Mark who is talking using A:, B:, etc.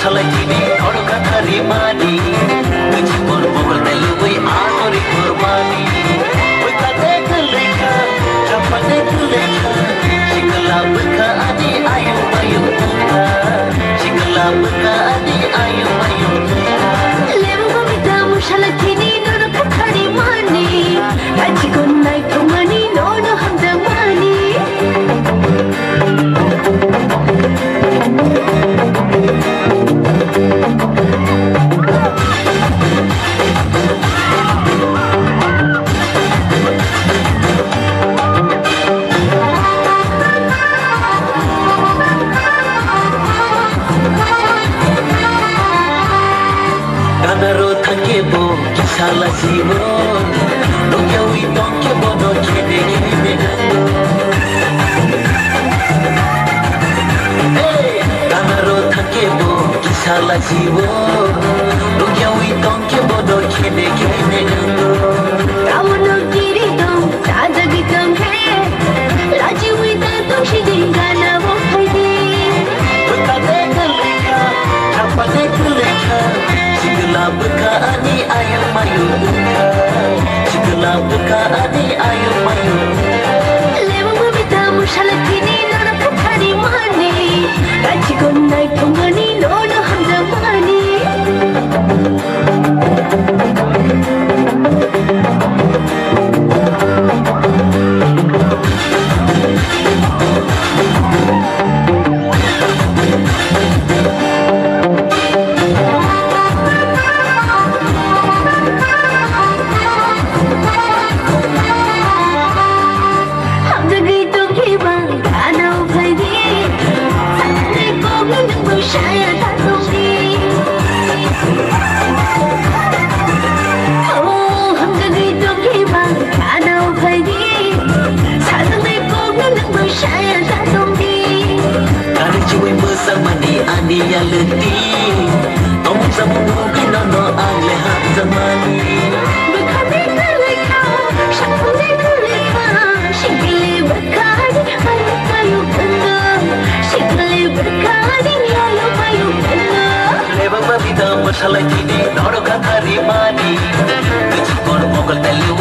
A: masalai kini kono kakari mani Kecipur mogol telu wei anori kormani Wei kate keleka, capane keleka Sikala beka adi ayu mayu muka Sikala beka adi ayu mayu muka
B: Lebu mamita masalai kini kono kakari mani Kaji konai kumani nono hamda mani
A: Kanaro takebo kisala sibon Nokya uiton kebo no kede kede Hey Kanaro takebo kisala sibon Nokya uiton kebo no kede kede
B: Ramono kiri dong, sada gitong he Laji wita tong shidinga na wo haidi
A: Beka deka leka, chapa deka leka Sigala beka ani ayu mayu muka Sigala beka ani ayu mayu muka
B: Lebu mamita masalai kini nono kakari mani Kaji konai kumani nono hamda mani Hamda gitong hibang kanaw haidi Sanay ko nang masyaya tatong Oh, hamda gitong hibang kanaw haidi Sanay ko nang masyaya tatong
A: Kali cuy bersama ni ani yang letih Tom sama mungkin nono ale hak zamani
B: Berkami keleka, syakuni keleka Sikili berkadi, ayu mayu kena Sikili berkadi, ayu mayu kena
A: Lebang babita masalah kini nono kakari mani Kecipur mogol telu